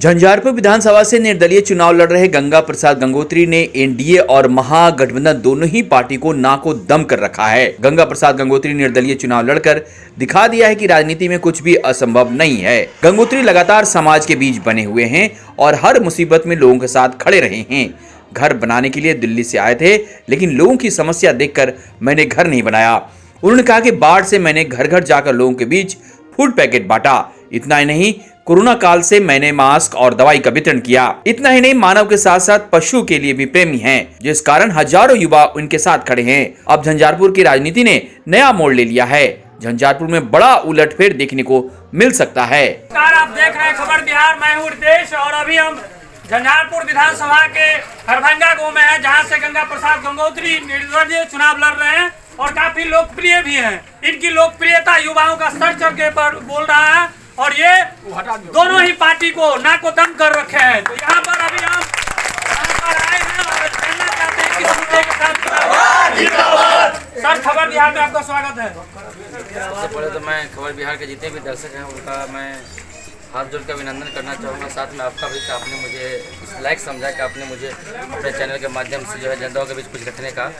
झंझारपुर विधानसभा से निर्दलीय चुनाव लड़ रहे गंगा प्रसाद गंगोत्री ने एनडीए और महागठबंधन दोनों ही पार्टी को नाको दम कर रखा है। गंगा प्रसाद गंगोत्री निर्दलीय चुनाव लड़कर दिखा दिया है कि राजनीति में कुछ भी असंभव नहीं है। गंगोत्री लगातार समाज के बीच बने हुए हैं और हर मुसीबत में लोगों के साथ खड़े रहे हैं। घर बनाने के लिए दिल्ली से आए थे, लेकिन लोगों की समस्या देखकर मैंने घर नहीं बनाया। उन्होंने कहा कि बाढ़ से मैंने घर घर जाकर लोगों के बीच फूड पैकेट बांटा। इतना ही नहीं, कोरोना काल से मैंने मास्क और दवाई का वितरण किया। इतना ही नहीं, मानव के साथ साथ पशु के लिए भी प्रेमी हैं, जिस कारण हजारों युवा उनके साथ खड़े हैं। अब झंझारपुर की राजनीति ने नया मोड़ ले लिया है। झंझारपुर में बड़ा उलटफेर देखने को मिल सकता है। आप देख रहे हैं खबर बिहार, मैं हूँ रितेश और अभी हम झंझारपुर विधानसभा के हरभंगा गांव में है, जहां से गंगा प्रसाद गंगोत्री निर्दलीय चुनाव लड़ रहे हैं और काफी लोकप्रिय भी हैं। इनकी लोकप्रियता युवाओं का सर चढ़ के पर बोल रहा है और ये दोनों ही पार्टी को नाको दम कर रखे हैं। तो यहाँ पर अभी हम आए हैं और जानना चाहते हैं किस मुद्दे के साथ। सर, खबर बिहार में आपका स्वागत है। सबसे पहले तो मैं खबर बिहार के जितने भी दर्शक हैं उनका मैं हाथ जोड़ कर अभिनंदन करना चाहूँगा। साथ में आपका भी कि आपने मुझे इस लायक समझा कि आपने मुझे अपने चैनल के माध्यम से जो है जनताओं के बीच कुछ रखने का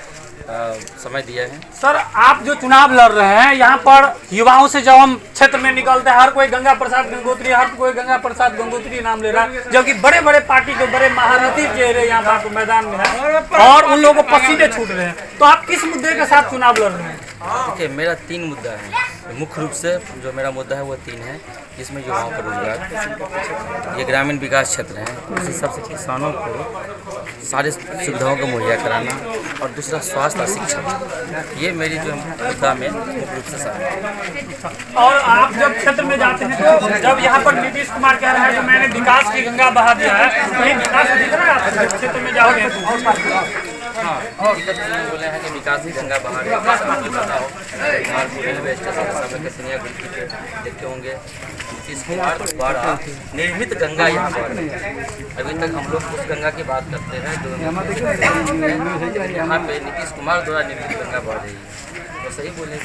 समय दिया है। सर, आप जो चुनाव लड़ रहे हैं, यहाँ पर युवाओं से जब हम क्षेत्र में निकलते हैं, हर कोई गंगा प्रसाद गंगोत्री, हर कोई गंगा प्रसाद गंगोत्री नाम ले रहा है, जबकि बड़े बड़े पार्टी के बड़े महारथी चेहरे यहाँ पर मैदान में है और उन लोगों को पसीने छूट रहे हैं। तो आप किस मुद्दे के साथ चुनाव लड़ रहे हैं? देखिए, मेरा 3 मुद्दा है। मुख्य रूप से जो मेरा मुद्दा है वो 3 है, जिसमें युवाओं का रोजगार, ये ग्रामीण विकास क्षेत्र है, उस हिसाब से किसानों को सारी सुविधाओं को मुहैया कराना और दूसरा स्वास्थ्य और शिक्षा। ये मेरी जो मुद्दा में मुख्य रूप से शामिल। और आप जब क्षेत्र में जाते हैं तो जब यहाँ पर नीतीश कुमार कह रहे हैं कि मैंने विकास की गंगा बहा दिया है, तो ये विकास दिख रहा है आप क्षेत्र में जाओगे तो? हाँ, हकीकत में बोले हैं कि विकास ही गंगा बहा रही है। पता हो रेलवे स्टेशन के सामने कसिनिया गुल्की पे देखते होंगे नीतीश कुमार द्वारा निर्मित गंगा यहाँ पर अभी तक हम लोग उस गंगा की बात करते हैं जो यहाँ पे नीतीश कुमार द्वारा निर्मित गंगा बढ़ रही है। तो सही बोले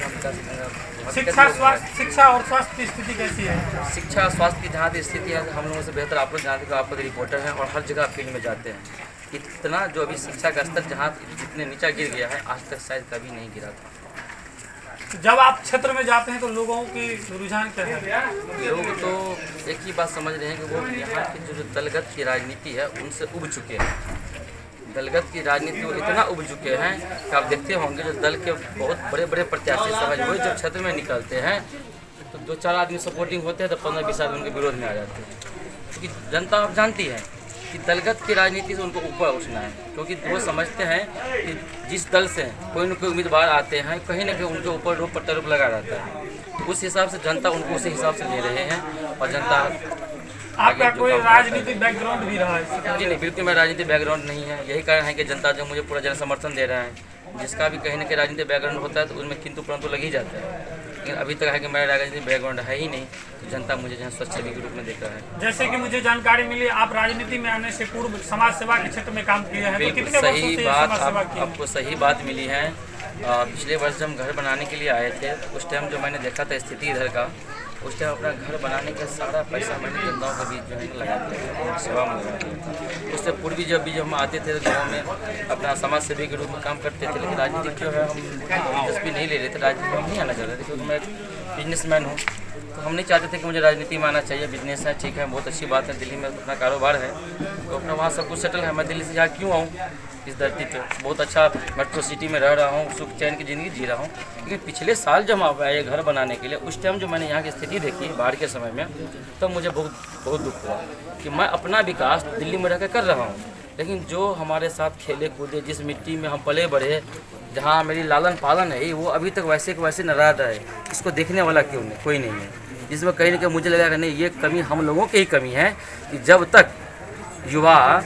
शिक्षा और स्वास्थ्य की स्थिति कैसी है? शिक्षा स्वास्थ्य की जहाँ स्थिति है हम लोगों से बेहतर आप लोग जानते हो, आप लोग रिपोर्टर हैं और हर जगह फील्ड में जाते हैं। इतना जो अभी शिक्षा का स्तर जहाँ जितने नीचा गिर गया है, आज तक शायद कभी नहीं गिरा था। जब आप क्षेत्र में जाते हैं तो लोगों की रुझान क्या है? लोग तो एक ही बात समझ रहे हैं कि वो यहाँ की जो दलगत की राजनीति है उनसे उब चुके हैं। दलगत की राजनीति वो इतना उब चुके हैं कि आप देखते होंगे जो दल के बहुत बड़े बड़े प्रत्याशी समझ वो जब क्षेत्र में निकलते हैं तो 2-4 आदमी सपोर्टिंग होते हैं तो 15-20 आदमी उनके विरोध में आ जाते हैं। क्योंकि जनता आप जानती है कि दलगत की राजनीति से उनको ऊपर उठना है, क्योंकि वो समझते हैं कि जिस दल से कोई न कोई उम्मीदवार आते हैं कहीं न कहीं उनके ऊपर रोप प्रत्यारोप लगा रहता है। तो उस हिसाब से जनता उनको उसी हिसाब से ले रहे हैं और जनता। आपका कोई राजनीतिक बैकग्राउंड भी रहा है? जी नहीं, बिल्कुल मेरा राजनीतिक बैकग्राउंड नहीं है। यही कारण है कि जनता जो मुझे पूरा जन समर्थन दे रहा है। जिसका भी कहीं न कहीं राजनीतिक बैकग्राउंड होता है तो उनमें किंतु परंतु लग ही जाता है, लेकिन अभी तक है कि मेरा राजनीतिक बैकग्राउंड है ही नहीं, तो जनता मुझे जो स्वच्छ छवि के रूप में देख रहा है। जैसे कि मुझे जानकारी मिली, आप राजनीति में आने से पूर्व समाज सेवा के क्षेत्र में काम किए हैं। बिल्कुल सही बात, आपको सही बात मिली है। पिछले वर्ष जब हम घर बनाने के लिए आए थे, उस टाइम जो मैंने देखा था स्थिति इधर का, उस टाइम अपना घर बनाने का सारा पैसा मैंने जनताओं के बीच जो है लगा दिया, सेवा में लगा दिया। उससे पूर्वी जब भी हम आते थे गाँव में अपना समाज सेवी के रूप में काम करते थे, लेकिन राजनीतिक जो है हम दिलचस्पी नहीं ले रहे थे, राजनीति में नहीं आना चाहते थे, क्योंकि मैं बिजनेसमैन हूँ। तो हम नहीं चाहते थे कि मुझे राजनीति में आना चाहिए। बिजनेस है, ठीक है, बहुत अच्छी बात है, दिल्ली में अपना कारोबार है तो अपना वहाँ सब कुछ सेटल है। मैं दिल्ली से यहाँ क्यों आऊँ? इस धरती पे बहुत अच्छा मेट्रो सिटी में रह रहा हूँ, सुख चैन की ज़िंदगी जी रहा हूँ। लेकिन पिछले साल जब हम आए घर बनाने के लिए, उस टाइम जो मैंने यहाँ की स्थिति देखी बाढ़ के समय में, तब मुझे बहुत दुख हुआ कि मैं अपना विकास दिल्ली में रह कर रहा हूँ, लेकिन जो हमारे साथ खेले कूदे, जिस मिट्टी में हम पले बढ़े, जहाँ मेरी लालन पालन है, वो अभी तक वैसे के वैसे नाराज है। इसको देखने वाला क्यों नहीं? कोई नहीं है। जिसमें कहीं ना कहीं मुझे लगा कि नहीं, ये कमी हम लोगों की ही कमी है कि जब तक युवा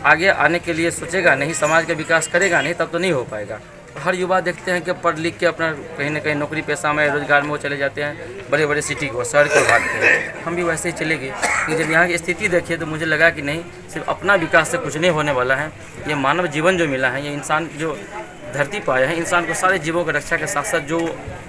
आगे आने के लिए सोचेगा नहीं, समाज का विकास करेगा नहीं, तब तो नहीं हो पाएगा। हर युवा देखते हैं कि पढ़ लिख के अपना कहीं ना कहीं नौकरी पेशा में रोजगार में वो चले जाते हैं, बड़े बड़े सिटी को, शहर को भागते हैं। हम भी वैसे ही चले गए कि जब यहाँ की स्थिति देखिए तो मुझे लगा कि नहीं, सिर्फ अपना विकास से कुछ नहीं होने वाला है। ये मानव जीवन जो मिला है, ये इंसान जो धरती पर आए हैं, इंसान को सारे जीवों की रक्षा के साथ साथ जो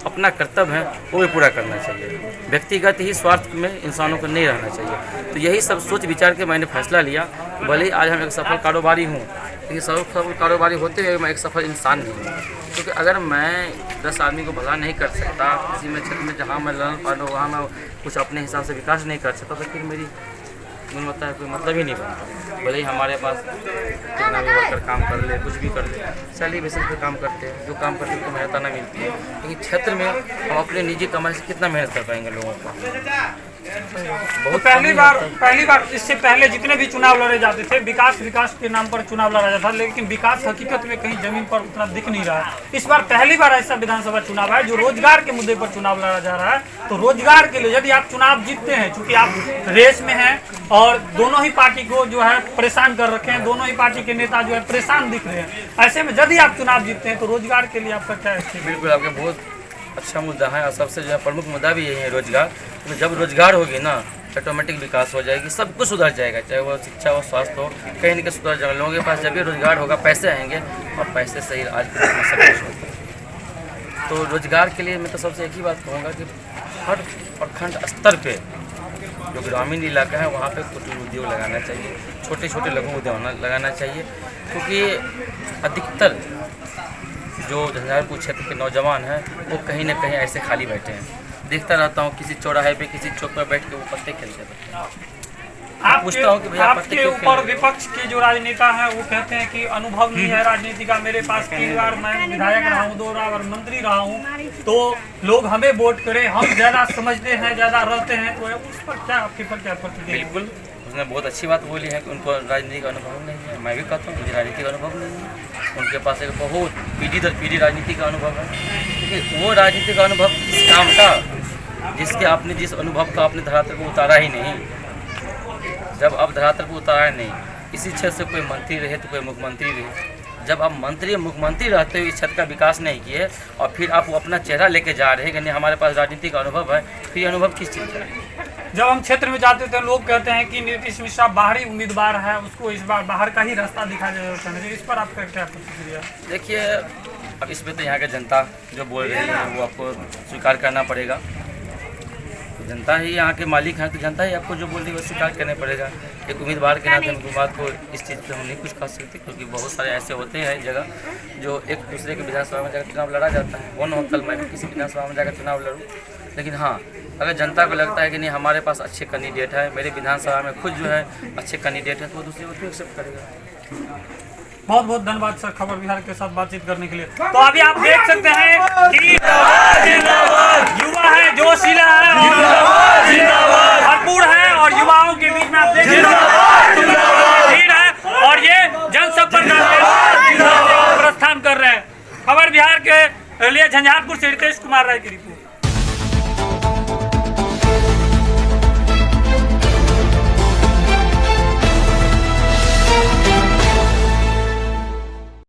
अपना कर्तव्य है वो भी पूरा करना चाहिए। व्यक्तिगत ही स्वार्थ में इंसानों को नहीं रहना चाहिए। तो यही सब सोच विचार के मैंने फैसला लिया। भले ही आज हम एक सफल कारोबारी हूँ, लेकिन सफल कारोबारी होते हुए मैं एक सफल इंसान नहीं हूँ। क्योंकि अगर मैं 10 आदमी को भला नहीं कर सकता, किसी में क्षेत्र में जहाँ मैं लड़ पा रहा वहाँ मैं कुछ अपने हिसाब से विकास नहीं कर सकता, तो फिर मेरी गुणवत्ता है कोई मतलब ही नहीं बनता। भले ही हमारे पास कितना भी वर्कर काम कर ले, कुछ भी कर ले, सैलरी बेसिस पे काम करते हैं, जो काम करते हैं उनको मेहनताना मिलती है, लेकिन क्षेत्र में हम अपने निजी कमाई से कितना मेहनत कर पाएंगे लोगों को। तो पहली बार इससे पहले जितने भी चुनाव लड़े जाते थे विकास के नाम पर चुनाव लड़ा जाता था, लेकिन विकास हकीकत में कहीं जमीन पर उतना दिख नहीं रहा है। इस बार पहली बार ऐसा विधानसभा चुनाव है जो रोजगार के मुद्दे पर चुनाव लड़ा जा रहा है। तो रोजगार के लिए यदि आप चुनाव जीतते हैं, चूंकि आप रेस में हैं और दोनों ही पार्टी को जो है परेशान कर रखे हैं, दोनों ही पार्टी के नेता जो है परेशान दिख रहे हैं, ऐसे में यदि आप चुनाव जीतते हैं तो रोजगार के लिए आपका क्या है? बिल्कुल, आपके बहुत अच्छा मुद्दा है और सबसे जो है प्रमुख मुद्दा भी यही है रोजगार। तो जब रोजगार होगी ना, ऑटोमेटिक विकास हो जाएगी, सब कुछ सुधर जाएगा, चाहे वो शिक्षा हो, स्वास्थ्य हो, कहीं ना कहीं सुधर जाएगा। लोगों के पास जब भी रोजगार होगा पैसे आएंगे, और पैसे से ही आज के दिन में सब कुछ होता है। तो रोजगार के लिए मैं तो सबसे एक ही बात कहूँगा कि हर प्रखंड स्तर पे जो ग्रामीण इलाका है वहाँ पे कुटीर उद्योग लगाना चाहिए, छोटे छोटे लघु उद्योग लगाना चाहिए। क्योंकि अधिकतर जो झंझारपुर क्षेत्र के नौजवान हैं वो कहीं ना कहीं ऐसे खाली बैठे हैं। देखता रहता हूँ किसी चौराहे पे, किसी चौक पर बैठ के वो पत्ते खेलते रहते हैं। पूछता हूँ कि भैया आपके ऊपर विपक्ष के जो राजनेता हैं वो कहते हैं कि अनुभव नहीं है राजनीति का। मेरे पास 3 बार मैं विधायक रहा हूँ, 2 बार मंत्री रहा हूँ, तो लोग हमें वोट करें, हम ज्यादा समझते हैं, ज्यादा रहते हैं। तो उस पर क्या आपके पर क्या प्रतिक्रिया? बिल्कुल, उसने बहुत अच्छी बात बोली है कि उनको राजनीति का अनुभव नहीं है। मैं भी कहता हूँ मुझे राजनीति का अनुभव नहीं है। उनके पास एक बहुत पीढ़ी दर पीढ़ी राजनीति का अनुभव है, लेकिन वो राजनीति का अनुभव इस काम का जिस अनुभव का आपने धरातल पर उतारा ही नहीं। जब आप धरातल पर उतारा नहीं, इसी क्षेत्र से कोई मंत्री रहे तो कोई मुख्यमंत्री रहे, जब आप मंत्री मुख्यमंत्री रहते हुए इस क्षेत्र का विकास नहीं किए और फिर आप अपना चेहरा लेके जा रहे हैं कि नहीं हमारे पास राजनीति का अनुभव है, फिर ये अनुभव किस चीज़ का है? जब हम क्षेत्र में जाते थे लोग कहते हैं कि नीतीश मिश्रा बाहरी उम्मीदवार है, उसको इस बार बाहर का ही रास्ता दिखाया जाता है। इस पर आपका क्या प्रतिक्रिया? देखिए, अब इसमें तो यहाँ की जनता जो बोल रही है वो आपको स्वीकार करना पड़ेगा। जनता ही यहाँ के मालिक हैं, तो जनता ही आपको जो बोल रही है वो स्वीकार करना पड़ेगा। एक उम्मीदवार के नाते हम बात को इस चीज़ पर हम नहीं कुछ कह सकते, क्योंकि बहुत सारे ऐसे होते हैं जगह जो एक दूसरे के विधानसभा में जाकर चुनाव लड़ा जाता है। वो न कल मैं भी किसी विधानसभा में जाकर चुनाव लड़ूँ, लेकिन हाँ, अगर जनता को लगता है कि नहीं हमारे पास अच्छे कैंडिडेट है, मेरे विधानसभा में खुद जो है अच्छे कैंडिडेट है, तो वो दूसरे को एक्सेप्ट करेगा। बहुत बहुत धन्यवाद सर खबर बिहार के साथ बातचीत करने के लिए। तो अभी आप देख सकते हैं कि युवा है, जोशीला है, भरपूर है, और युवाओं के बीच में आप देख भीड़ है और ये जनसंपर्क प्रस्थान कर रहे हैं। खबर बिहार के लिए झंझारपुर से रितेश कुमार राय की रिपोर्ट।